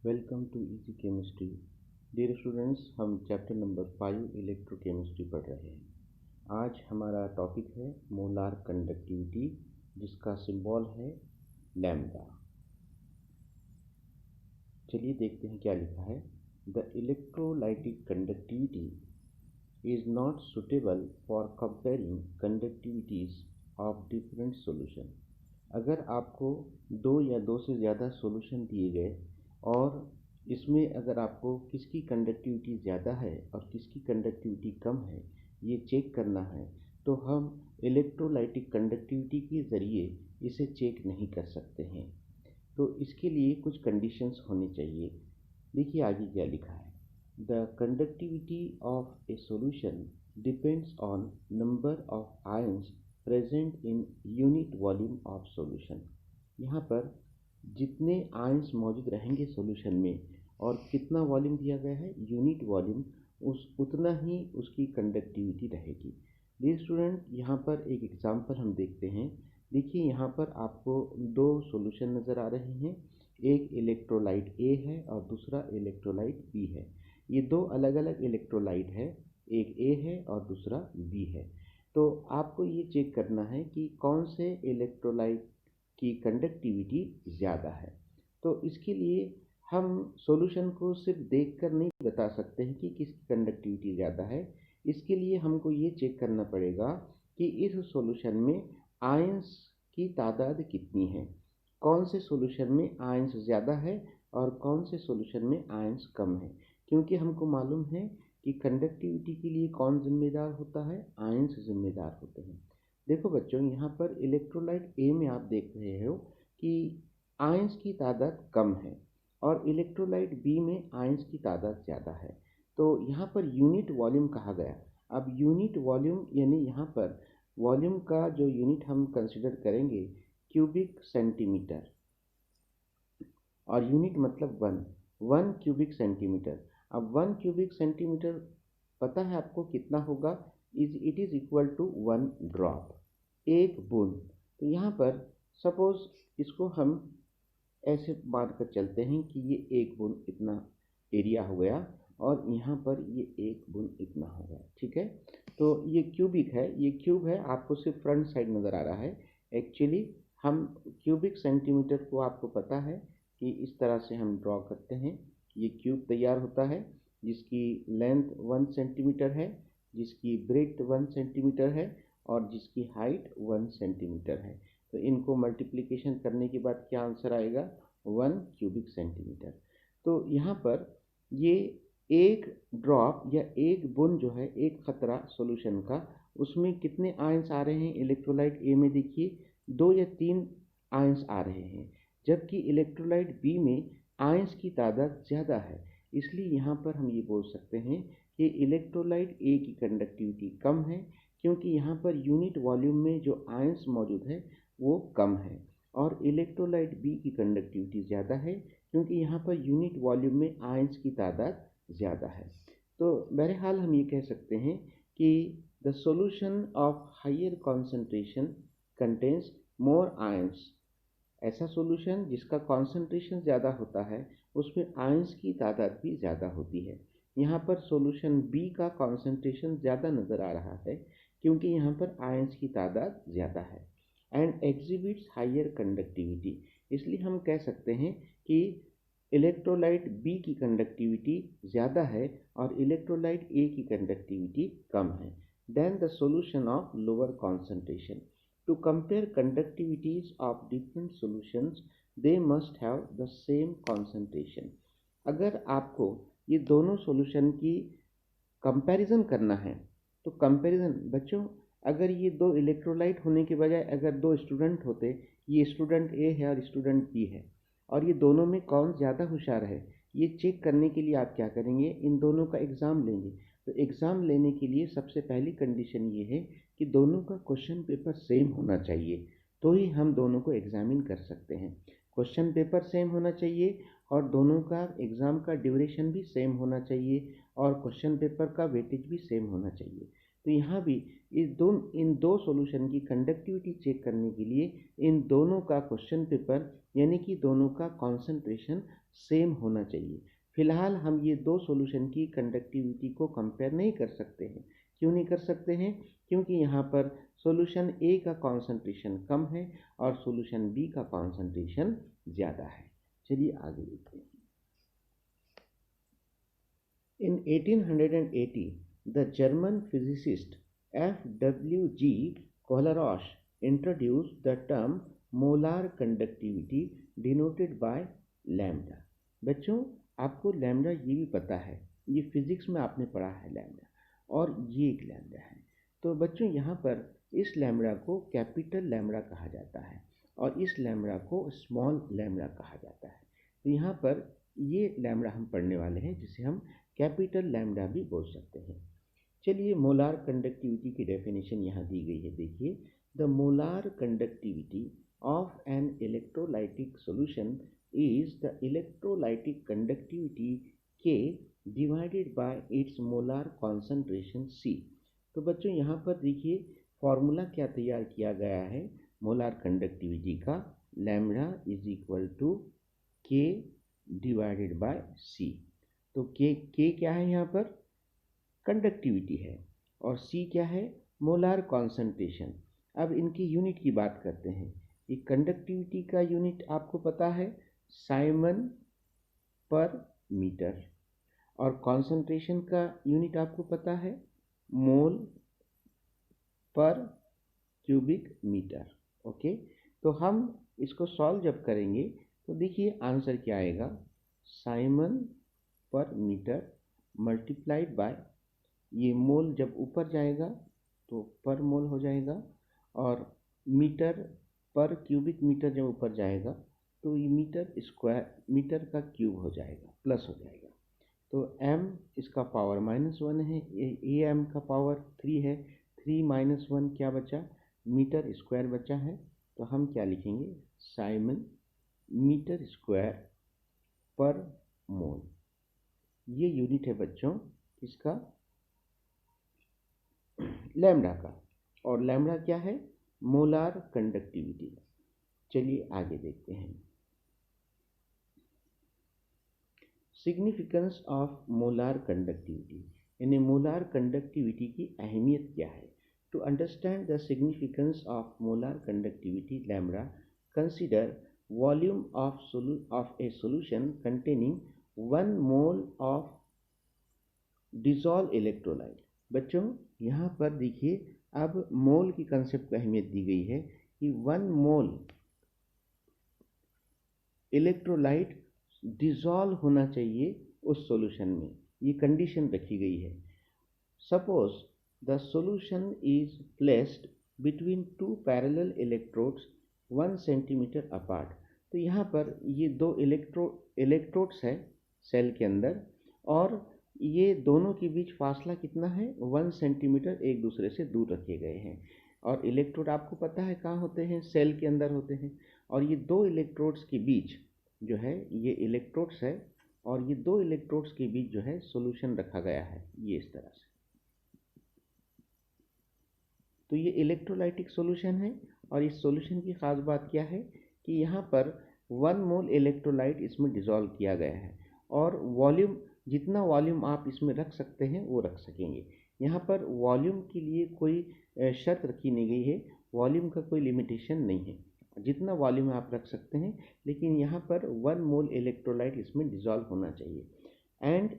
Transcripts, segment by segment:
Welcome to easy chemistry. Dear students, हम chapter number 5 electrochemistry पढ़ रहे हैं। आज हमारा टॉपिक है मोलार कंडक्टिविटी, जिसका सिंबल है लैम्डा। चलिए देखते हैं क्या लिखा है। The electrolytic conductivity is not suitable for comparing conductivities of different solution. अगर आपको दो या दो से ज़्यादा सॉल्यूशन दिए गए और इसमें अगर आपको किसकी कंडक्टिविटी ज़्यादा है और किसकी कंडक्टिविटी कम है ये चेक करना है, तो हम इलेक्ट्रोलाइटिक कंडक्टिविटी के ज़रिए इसे चेक नहीं कर सकते हैं। तो इसके लिए कुछ कंडीशंस होनी चाहिए। देखिए आगे क्या लिखा है। The conductivity of a solution depends on number of ions present in unit volume of solution. यहाँ पर जितने आयंस मौजूद रहेंगे सॉल्यूशन में और कितना वॉल्यूम दिया गया है यूनिट वॉल्यूम, उतना ही उसकी कंडक्टिविटी रहेगी। डियर स्टूडेंट, यहाँ पर एक एग्जांपल हम देखते हैं। देखिए यहाँ पर आपको दो सॉल्यूशन नज़र आ रहे हैं। एक इलेक्ट्रोलाइट ए है और दूसरा इलेक्ट्रोलाइट बी है। ये दो अलग अलग इलेक्ट्रोलाइट है, एक ए है और दूसरा बी है। तो आपको ये चेक करना है कि कौन से इलेक्ट्रोलाइट की कंडक्टिविटी ज़्यादा है। तो इसके लिए हम सॉल्यूशन को सिर्फ देखकर नहीं बता सकते हैं कि किसकी कंडक्टिविटी ज़्यादा है। इसके लिए हमको ये चेक करना पड़ेगा कि इस सॉल्यूशन में आयंस की तादाद कितनी है, कौन से सॉल्यूशन में आयंस ज़्यादा है और कौन से सॉल्यूशन में आयंस कम है। क्योंकि हमको मालूम है कि कंडक्टिविटी के लिए कौन जिम्मेदार होता है, आयंस जिम्मेदार होते हैं। देखो बच्चों, यहाँ पर इलेक्ट्रोलाइट ए में आप देख रहे हो कि आयंस की तादाद कम है और इलेक्ट्रोलाइट बी में आयंस की तादाद ज़्यादा है। तो यहाँ पर यूनिट वॉल्यूम कहा गया। अब यूनिट वॉल्यूम यानी यहाँ पर वॉल्यूम का जो यूनिट हम कंसिडर करेंगे क्यूबिक सेंटीमीटर, और यूनिट मतलब वन क्यूबिक सेंटीमीटर। अब 1 क्यूबिक सेंटीमीटर पता है आपको कितना होगा? It is equal to 1 drop, एक बूंद। तो यहाँ पर सपोज इसको हम ऐसे मान कर चलते हैं कि ये एक बूंद इतना एरिया हो गया और यहाँ पर ये एक बूंद इतना हो गया। ठीक है, तो ये क्यूबिक है, ये क्यूब है, आपको सिर्फ फ्रंट साइड नज़र आ रहा है। एक्चुअली हम क्यूबिक सेंटीमीटर को आपको पता है कि इस तरह से हम ड्रॉ करते हैं। ये क्यूब तैयार होता है जिसकी लेंथ 1 सेंटीमीटर है, जिसकी ब्रेड्थ 1 सेंटीमीटर है और जिसकी हाइट 1 सेंटीमीटर है। तो इनको मल्टीप्लिकेशन करने के बाद क्या आंसर आएगा? 1 क्यूबिक सेंटीमीटर। तो यहाँ पर ये एक ड्रॉप या एक बूंद जो है, एक खतरा सॉल्यूशन का, उसमें कितने आयंस आ रहे हैं? इलेक्ट्रोलाइट ए में देखिए 2 या 3 आयंस आ रहे हैं, जबकि इलेक्ट्रोलाइट बी में आयंस की तादाद ज़्यादा है। इसलिए यहाँ पर हम ये बोल सकते हैं कि इलेक्ट्रोलाइट ए की कंडक्टिविटी कम है, क्योंकि यहाँ पर यूनिट वॉल्यूम में जो आयंस मौजूद है वो कम है। और इलेक्ट्रोलाइट बी की कंडक्टिविटी ज़्यादा है, क्योंकि यहाँ पर यूनिट वॉल्यूम में आयंस की तादाद ज़्यादा है। तो बहरहाल हम ये कह सकते हैं कि the solution of higher concentration contains more ions. ऐसा सॉल्यूशन जिसका कॉन्सेंट्रेशन ज़्यादा होता है उसमें आयंस की तादाद भी ज़्यादा होती है। यहाँ पर सॉल्यूशन बी का कॉन्सेंट्रेशन ज़्यादा नज़र आ रहा है, क्योंकि यहाँ पर आयंस की तादाद ज़्यादा है। And exhibits higher conductivity. इसलिए हम कह सकते हैं कि इलेक्ट्रोलाइट बी की कंडक्टिविटी ज़्यादा है और इलेक्ट्रोलाइट ए की कंडक्टिविटी कम है than the solution of lower concentration. To compare conductivities of different solutions, they must have the same concentration. अगर आपको ये दोनों सॉल्यूशन की कंपैरिजन करना है तो कंपैरिजन बच्चों, अगर ये दो इलेक्ट्रोलाइट होने के बजाय अगर दो स्टूडेंट होते, ये स्टूडेंट ए है और स्टूडेंट बी है, और ये दोनों में कौन ज़्यादा होशियार है, ये चेक करने के लिए आप क्या करेंगे? इन दोनों का एग्ज़ाम लेंगे। तो एग्ज़ाम लेने के लिए सबसे पहली कंडीशन ये है कि दोनों का क्वेश्चन पेपर सेम होना चाहिए, तो ही हम दोनों को एग्जामिन कर सकते हैं। क्वेश्चन पेपर सेम होना चाहिए और दोनों का एग्ज़ाम का ड्यूरेशन भी सेम होना चाहिए और क्वेश्चन पेपर का वेटेज भी सेम होना चाहिए। तो यहाँ भी इन दो सॉल्यूशन की कंडक्टिविटी चेक करने के लिए इन दोनों का क्वेश्चन पेपर यानी कि दोनों का कॉन्सेंट्रेशन सेम होना चाहिए। फिलहाल हम ये दो सॉल्यूशन की कंडक्टिविटी को कंपेयर नहीं कर सकते हैं। क्यों नहीं कर सकते हैं? क्योंकि यहाँ पर सॉल्यूशन ए का कॉन्सेंट्रेशन कम है और सॉल्यूशन बी का कॉन्सेंट्रेशन ज़्यादा है। चलिए आगे देखते हैं। In 1880, the German physicist F.W.G. Kohlrausch introduced the term molar conductivity denoted by lambda। बच्चों, आपको लैम्डा ये भी पता है, ये फिजिक्स में आपने पढ़ा है लैम्डा, और ये एक लैम्डा है। तो बच्चों यहाँ पर इस लैम्डा को कैपिटल लैम्डा कहा जाता है और इस लैम्डा को स्मॉल लैम्डा कहा जाता है। तो यहाँ पर ये लैम्डा हम पढ़ने वाले हैं, जिसे हम कैपिटल लैम्डा भी बोल सकते हैं। चलिए मोलार कंडक्टिविटी की डेफिनेशन यहाँ दी गई है। देखिए, the molar conductivity of an electrolytic solution is the electrolytic conductivity K divided by its molar concentration C। तो बच्चों यहाँ पर देखिए फॉर्मूला क्या तैयार किया गया है मोलार कंडक्टिविटी का, lambda is equal to K divided by C। तो के क्या है यहाँ पर? कंडक्टिविटी है, और सी क्या है? Molar concentration. अब इनकी यूनिट की बात करते हैं। ये कंडक्टिविटी का यूनिट आपको पता है साइमन पर मीटर, और कॉन्सेंट्रेशन का यूनिट आपको पता है मोल पर क्यूबिक मीटर। ओके, तो हम इसको सॉल्व जब करेंगे तो देखिए आंसर क्या आएगा, साइमन पर मीटर मल्टीप्लाइड बाय, ये मोल जब ऊपर जाएगा तो पर मोल हो जाएगा, और मीटर पर क्यूबिक मीटर जब ऊपर जाएगा तो ये मीटर स्क्वायर, मीटर का क्यूब हो जाएगा, प्लस हो जाएगा। तो m इसका पावर -1 है, ए एम का पावर 3 है, 3 - 1 क्या बचा? मीटर स्क्वायर बचा है। तो हम क्या लिखेंगे, साइमन मीटर स्क्वायर पर मोल। ये यूनिट है बच्चों इसका, लैम्डा का, और लैम्डा क्या है? Molar conductivity. चलिए आगे देखते हैं। सिग्निफिकेंस ऑफ मोलार कंडक्टिविटी, यानी मोलार कंडक्टिविटी की अहमियत क्या है? To understand the significance of molar conductivity lambda, consider volume of a solution containing 1 mole of dissolve electrolyte. बच्चों यहाँ पर देखिए, अब मोल की कंसेप्ट को अहमियत दी गई है कि 1 मोल इलेक्ट्रोलाइट डिसॉल्व होना चाहिए उस सॉल्यूशन में, ये कंडीशन रखी गई है। Suppose the solution is placed between 2 parallel electrodes 1 centimetre apart. तो यहाँ पर ये दो इलेक्ट्रोड्स है सेल के अंदर, और ये दोनों के बीच फासला कितना है? 1 सेंटीमीटर एक दूसरे से दूर रखे गए हैं। और इलेक्ट्रोड आपको पता है कहाँ होते हैं? सेल के अंदर होते हैं। और ये दो इलेक्ट्रोड्स के बीच जो है, ये इलेक्ट्रोड्स है, और ये दो इलेक्ट्रोड्स के बीच जो है सॉल्यूशन रखा गया है, ये इस तरह से। तो ये इलेक्ट्रोलाइटिक सॉल्यूशन है, और इस सॉल्यूशन की खास बात क्या है कि यहाँ पर 1 मोल इलेक्ट्रोलाइट इसमें डिसॉल्व किया गया है, और वॉल्यूम, जितना वॉल्यूम आप इसमें रख सकते हैं वो रख सकेंगे। यहाँ पर वॉल्यूम के लिए कोई शर्त रखी नहीं गई है, वॉल्यूम का कोई लिमिटेशन नहीं है, जितना वॉल्यूम आप रख सकते हैं, लेकिन यहाँ पर 1 मोल इलेक्ट्रोलाइट इसमें डिसॉल्व होना चाहिए, and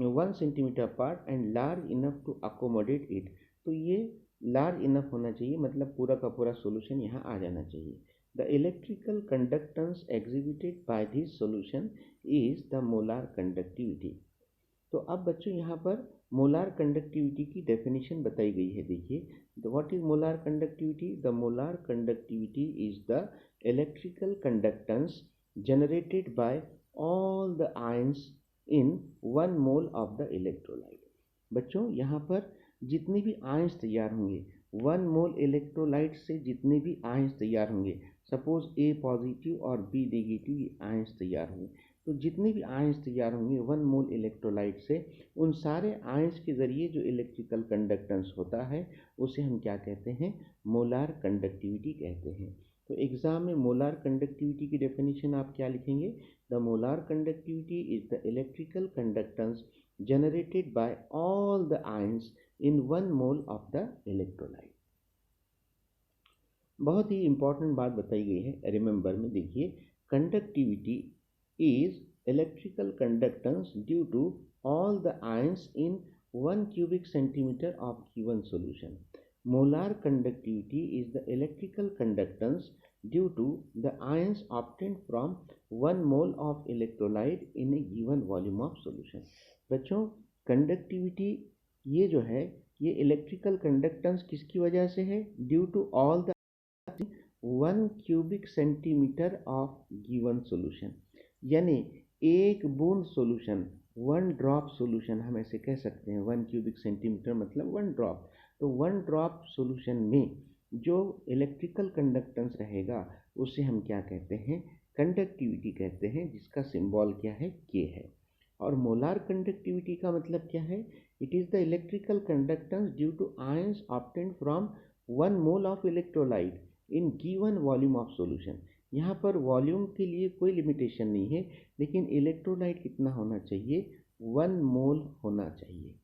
1 centimetre apart and large enough to accommodate it. तो ये लार्ज इनफ होना चाहिए, मतलब पूरा का पूरा सॉल्यूशन यहाँ आ जाना चाहिए। The electrical conductance exhibited by this solution is the molar conductivity. तो अब बच्चों यहाँ पर मोलार कंडक्टिविटी की डेफिनेशन बताई गई है। देखिए, what is molar conductivity? The molar conductivity is the electrical conductance generated by all the ions in 1 mole of the electrolyte। बच्चों यहाँ पर जितने भी आयंस तैयार होंगे 1 मोल इलेक्ट्रोलाइट से, जितने भी आयंस तैयार होंगे, सपोज ए पॉजिटिव और बी नेगेटिव आयंस तैयार होंगे, तो जितने भी आयंस तैयार होंगे 1 मोल इलेक्ट्रोलाइट से, उन सारे आयंस के ज़रिए जो इलेक्ट्रिकल कंडक्टेंस होता है उसे हम क्या कहते हैं? मोलार कंडक्टिविटी कहते हैं। तो एग्जाम में मोलार कंडक्टिविटी की डेफिनेशन आप क्या लिखेंगे? The molar conductivity is the electrical conductance generated by all the ions in 1 mole of the electrolyte. बहुत ही इंपॉर्टेंट बात बताई गई है, रिमेंबर में देखिए, conductivity is electrical conductance due to all the ions in 1 cubic centimeter of given solution. Molar conductivity is the electrical conductance due to the ions obtained from 1 mole of electrolyte in a given volume of solution. बच्चों, conductivity ये जो है ये electrical conductance किसकी वजह से है? Due to all the 1 cubic centimeter of given solution, यानी एक बूंद सोल्यूशन, 1 ड्रॉप सोल्यूशन हम ऐसे कह सकते हैं। 1 cubic centimeter मतलब 1 ड्रॉप। तो 1 ड्रॉप सोल्यूशन में जो इलेक्ट्रिकल कंडक्टेंस रहेगा उसे हम क्या कहते हैं? कंडक्टिविटी कहते हैं, जिसका सिंबल क्या है? के है। और मोलार कंडक्टिविटी का मतलब क्या है? It is the electrical conductance due to ions obtained from 1 mole of electrolyte in given volume of solution. यहाँ पर वॉल्यूम के लिए कोई लिमिटेशन नहीं है, लेकिन इलेक्ट्रोलाइट कितना होना चाहिए? 1 मोल होना चाहिए।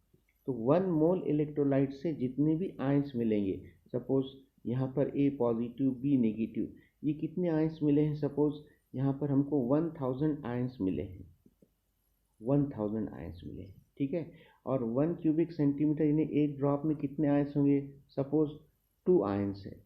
तो 1 मोल इलेक्ट्रोलाइट से जितने भी आयंस मिलेंगे, सपोज यहाँ पर ए पॉजिटिव बी नेगेटिव, ये कितने आयंस मिले हैं? सपोज यहाँ पर हमको 1000 आयंस मिले हैं, 1000 आयंस मिले हैं, ठीक है। और 1 क्यूबिक सेंटीमीटर यानी एक ड्रॉप में कितने आयंस होंगे? सपोज 2 आयंस है,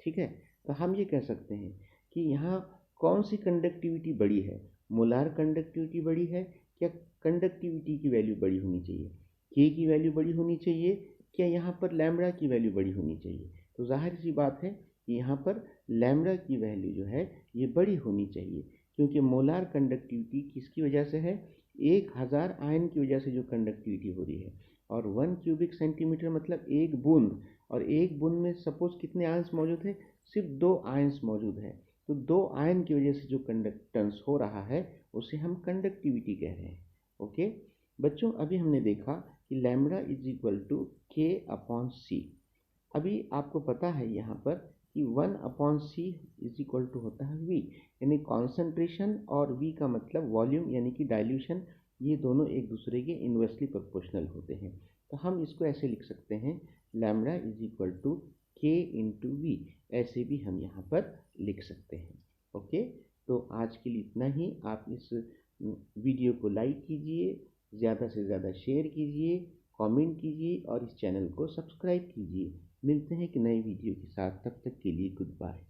ठीक है। तो हम ये कह सकते हैं कि यहाँ कौन सी कंडक्टिविटी बड़ी है? मोलार कंडक्टिविटी बड़ी है, क्या कंडक्टिविटी की वैल्यू बड़ी होनी चाहिए? के की वैल्यू बड़ी होनी चाहिए, क्या यहाँ पर लैम्ब्डा की वैल्यू बड़ी होनी चाहिए? तो जाहिर सी बात है कि यहाँ पर लैम्ब्डा की वैल्यू जो है ये बड़ी होनी चाहिए, क्योंकि मोलार कंडक्टिविटी किसकी वजह से है? 1000 आयन की वजह से जो कंडक्टिविटी हो रही है। और 1 क्यूबिक सेंटीमीटर मतलब एक बूंद, और एक बूंद में सपोज कितने आयंस मौजूद है? सिर्फ 2 आयंस मौजूद है। तो 2 आयन की वजह से जो कंडक्टेंस हो रहा है उसे हम कंडक्टिविटी कह रहे हैं। ओके बच्चों, अभी हमने देखा कि lambda is equal to K upon C. अभी आपको पता है यहाँ पर कि 1 upon C is equal to होता है वी, यानी कॉन्सेंट्रेशन, और वी का मतलब वॉल्यूम यानी कि डाइल्यूशन। ये दोनों एक दूसरे के इन्वर्सली प्रोपोर्शनल होते हैं। तो हम इसको ऐसे लिख सकते हैं, लैम्ब्डा इज इक्वल टू के इंटू वी, ऐसे भी हम यहाँ पर लिख सकते हैं। ओके, तो आज के लिए इतना ही। आप इस वीडियो को लाइक कीजिए, ज़्यादा से ज़्यादा शेयर कीजिए, कमेंट कीजिए और इस चैनल को सब्सक्राइब कीजिए। मिलते हैं एक नए वीडियो के साथ, तब तक के लिए गुड बाय।